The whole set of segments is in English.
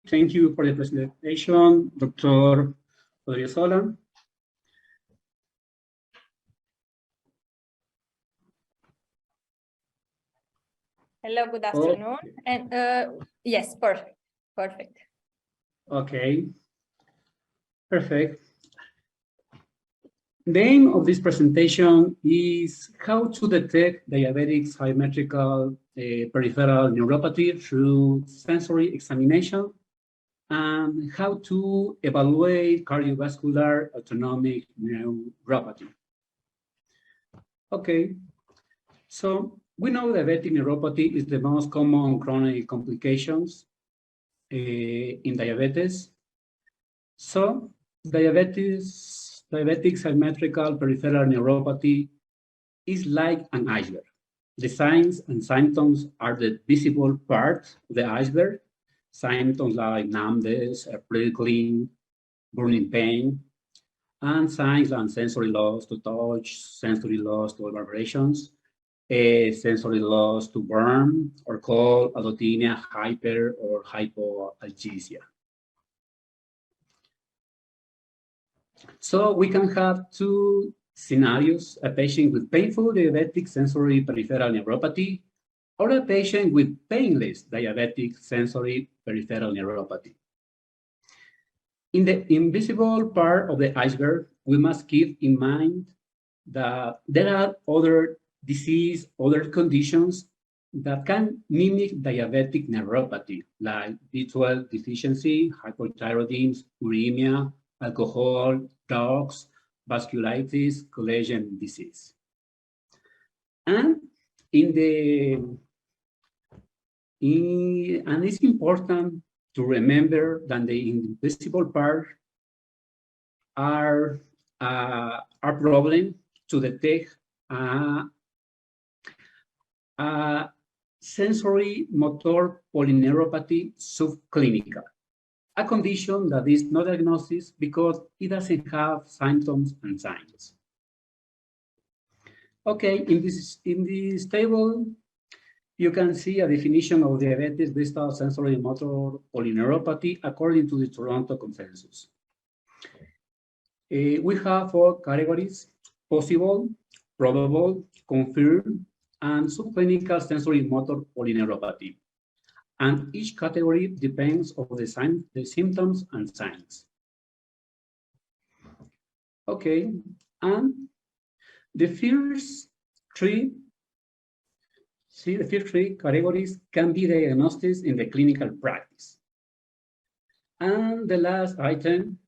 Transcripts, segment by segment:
Thank you for the presentation, Dr. Odriozola. Hello, good afternoon. And yes, perfect. Okay, perfect. The aim of this presentation is how to detect diabetic symmetrical peripheral neuropathy through sensory examination and how to evaluate cardiovascular autonomic neuropathy. Okay, so we know diabetic neuropathy is the most common chronic complications in diabetes. So diabetic symmetrical peripheral neuropathy is like an iceberg. The signs and symptoms are the visible part of the iceberg. Symptoms like numbness, prickling, burning pain, and signs like sensory loss to touch, sensory loss to vibrations, sensory loss to burn or cold, allodynia, hyper or hypoalgesia. So we can have two scenarios: a patient with painful diabetic sensory peripheral neuropathy or a patient with painless diabetic sensory peripheral neuropathy. In the invisible part of the iceberg, we must keep in mind that there are other disease, other conditions that can mimic diabetic neuropathy, like B12 deficiency, hypothyroidism, uremia, alcohol, drugs, vasculitis, collagen disease. And it's important to remember that the invisible part are a problem to detect sensory motor polyneuropathy subclinical, a condition that is not diagnosed because it doesn't have symptoms and signs. Okay, in this table, you can see a definition of diabetes based on sensory motor polyneuropathy according to the Toronto Consensus. We have 4 categories: possible, probable, confirmed, and subclinical sensory motor polyneuropathy. And each category depends on the symptoms and signs. Okay, and the first three categories can be diagnosed in the clinical practice. And the last item,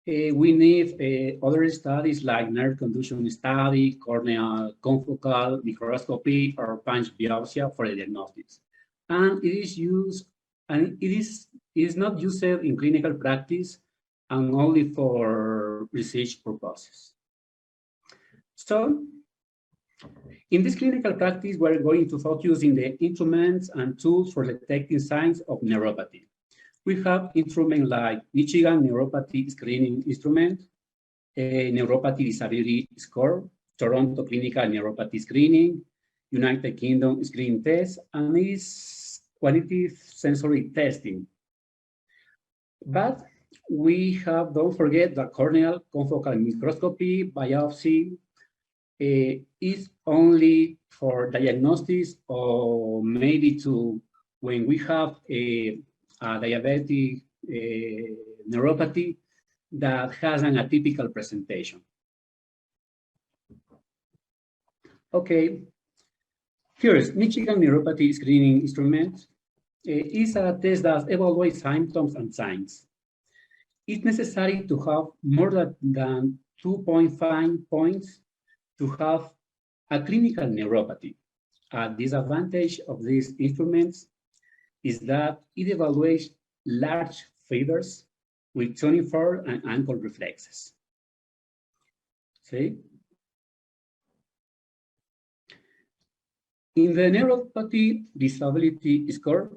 we need other studies like nerve conduction study, corneal confocal microscopy, or punch biopsy for the diagnostics. And it is used, and it is not used in clinical practice and only for research purposes. So, in this clinical practice, we're going to focus in the instruments and tools for detecting signs of neuropathy. We have instruments like Michigan Neuropathy Screening Instrument, Neuropathy Disability Score, Toronto Clinical Neuropathy Screening, United Kingdom Screening Test, and is qualitative sensory testing. But we have, don't forget, that corneal confocal microscopy biopsy is only for diagnosis or maybe to when we have a diabetic neuropathy that has an atypical presentation. Okay, first, Michigan Neuropathy Screening Instrument is a test that evaluates symptoms and signs. It's necessary to have more than 2.5 points to have a clinical neuropathy. A disadvantage of these instruments is that it evaluates large fibers with 24 and ankle reflexes. See? In the Neuropathy Disability Score,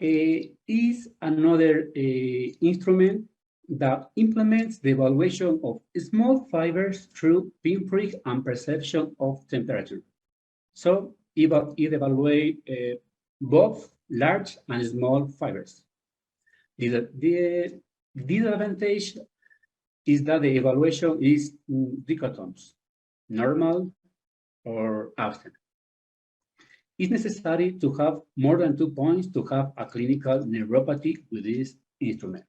is another instrument that implements the evaluation of small fibers through pinprick and perception of temperature. So it evaluates both large and small fibers. The disadvantage is that the evaluation is dichotomous, normal or absent. It's necessary to have more than 2 points to have a clinical neuropathy with this instrument.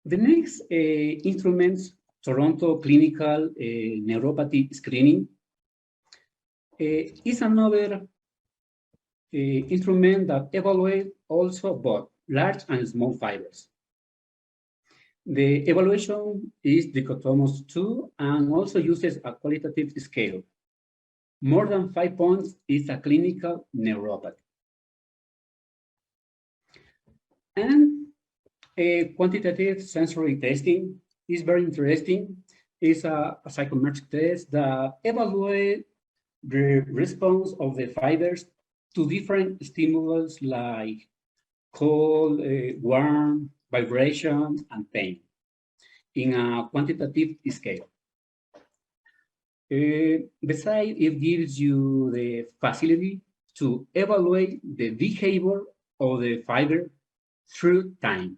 The next instruments, Toronto Clinical Neuropathy Screening, is another instrument that evaluates also both large and small fibers. The evaluation is dichotomous too, and also uses a qualitative scale. More than 5 points is a clinical neuropathy. And quantitative sensory testing is very interesting. It's a psychometric test that evaluates the response of the fibers to different stimulus like cold, warm, vibration, and pain in a quantitative scale. Besides, it gives you the facility to evaluate the behavior of the fiber through time.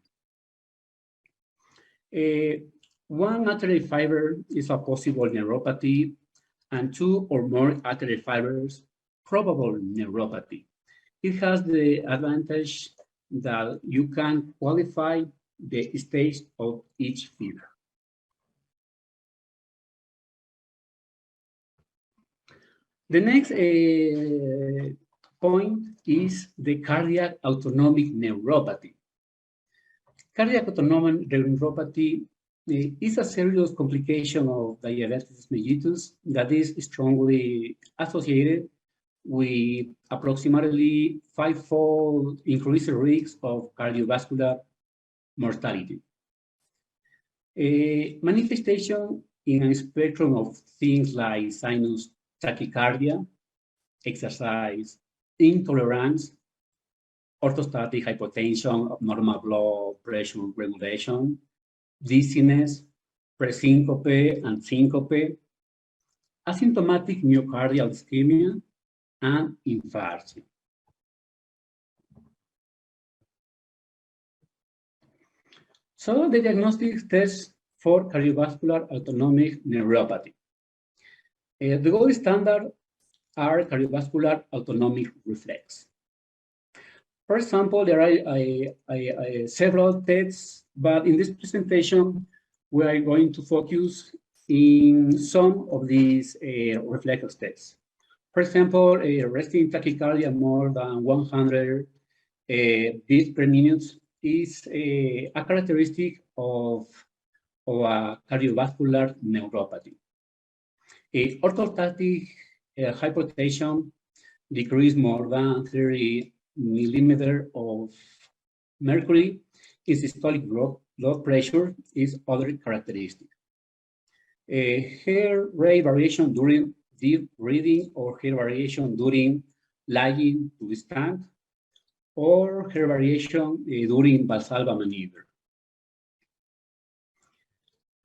One artery fiber is a possible neuropathy, and 2 or more artery fibers, probable neuropathy. It has the advantage that you can qualify the stage of each fiber. The next point is the cardiac autonomic neuropathy. Cardiac autonomic neuropathy is a serious complication of diabetes mellitus that is strongly associated with approximately 5-fold increased risk of cardiovascular mortality. A manifestation in a spectrum of things like sinus tachycardia, exercise intolerance, orthostatic hypotension, abnormal blood pressure regulation, dizziness, presyncope and syncope, asymptomatic myocardial ischemia, and infarction. So the diagnostic tests for cardiovascular autonomic neuropathy. The gold standard are cardiovascular autonomic reflex. For example, there are several tests, but in this presentation, we are going to focus in some of these reflex tests. For example, a resting tachycardia more than 100 beats per minute is a characteristic of a cardiovascular neuropathy. A orthostatic hypotension decrease more than 30 millimeters of mercury in systolic blood pressure is other characteristic. A hair rate variation during deep breathing or hair variation during lying to stand or hair variation during Valsalva maneuver.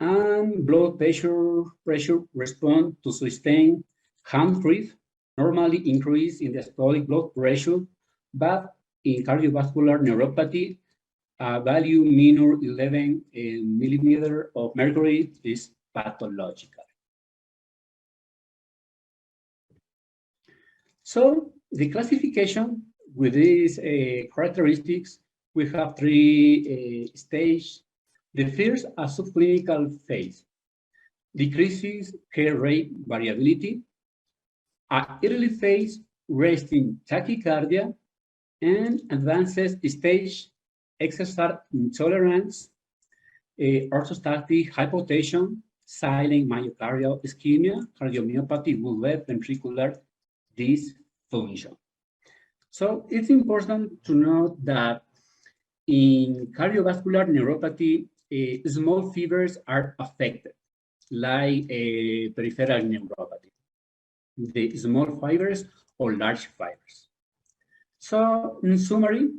And blood pressure response to sustained hand breath normally increase in the systolic blood pressure, but in cardiovascular neuropathy, a value minor 11 millimeter of mercury is pathological. So the classification with these characteristics, we have 3 stages. The first, a subclinical phase, decreases hair rate variability, a early phase, resting tachycardia, and advances stage, exercise intolerance, orthostatic hypotension, silent myocardial ischemia, cardiomyopathy with left ventricular dysfunction. So it's important to note that in cardiovascular neuropathy, small fibers are affected, like peripheral neuropathy, the small fibers or large fibers. So in summary,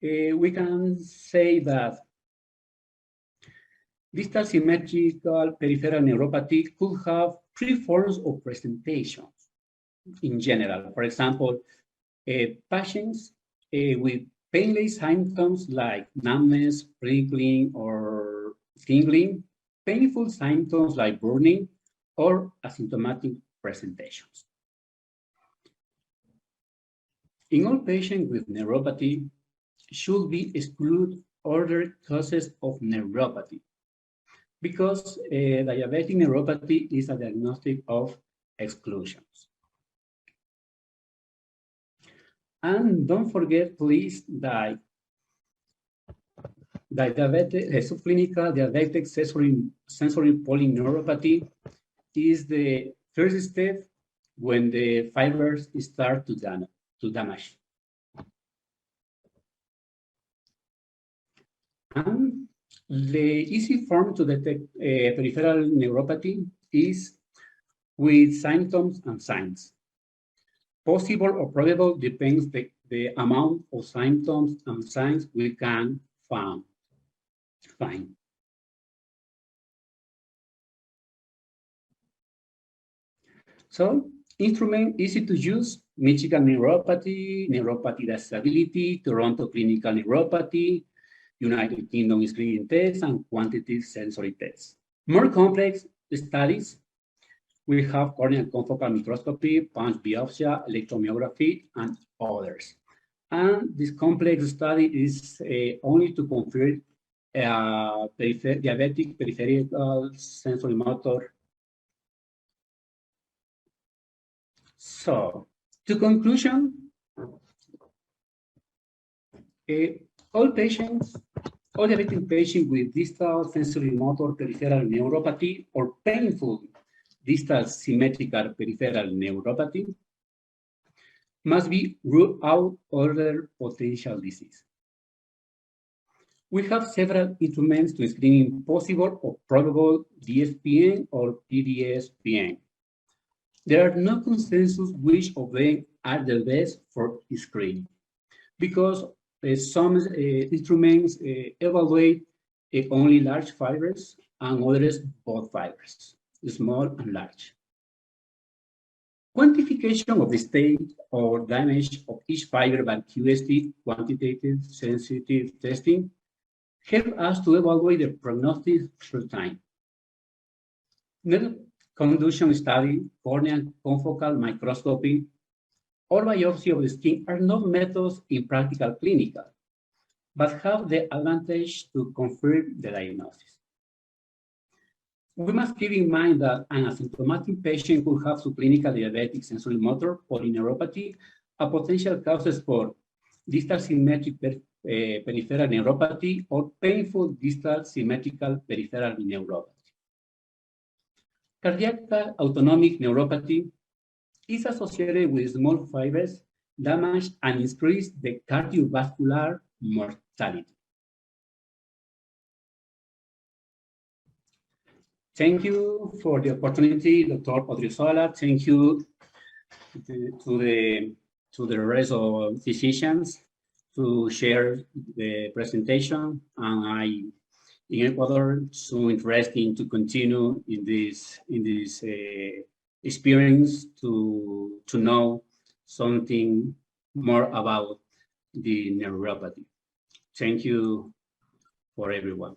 we can say that distal symmetrical peripheral neuropathy could have 3 forms of presentations in general. For example, Patients with painless symptoms like numbness, prickling, or tingling, painful symptoms like burning, or asymptomatic presentations. In all patients with neuropathy, should be excluded other causes of neuropathy, because diabetic neuropathy is a diagnostic of exclusions. And don't forget, please, that subclinical diabetic sensory polyneuropathy is the first step when the fibers start to damage. And the easy form to detect peripheral neuropathy is with symptoms and signs. Possible or probable depends the amount of symptoms and signs we can find. So, instrument easy to use: Michigan Neuropathy, Neuropathy Disability, Toronto Clinical Neuropathy, United Kingdom screening tests, and quantitative sensory tests. More complex studies, we have corneal confocal microscopy, punch biopsy, electromyography, and others. And this complex study is only to confirm diabetic peripheral sensoriomotor. So, to conclusion, all diabetic patients with distal sensoriomotor peripheral neuropathy or painful distal symmetrical peripheral neuropathy must be ruled out other potential disease. We have several instruments to screen possible or probable DSPN or PDSPN. There are no consensus which of them are the best for screening, because some instruments evaluate only large fibers and others both fibers, small and large. Quantification of the state or damage of each fiber by QST, quantitative sensitive testing, help us to evaluate the prognosis through time. Conduction study, corneal confocal microscopy, or biopsy of the skin are not methods in practical clinical, but have the advantage to confirm the diagnosis. We must keep in mind that an asymptomatic patient who has subclinical diabetic sensorimotor polyneuropathy are potential causes for distal symmetric peripheral neuropathy or painful distal symmetrical peripheral neuropathy. Cardiac autonomic neuropathy is associated with small fibers damage and increase the cardiovascular mortality. Thank you for the opportunity, Dr. Odriozola. Thank you to the rest of physicians to share the presentation. And in Ecuador, so interesting to continue in this experience to know something more about the neuropathy. Thank you for everyone.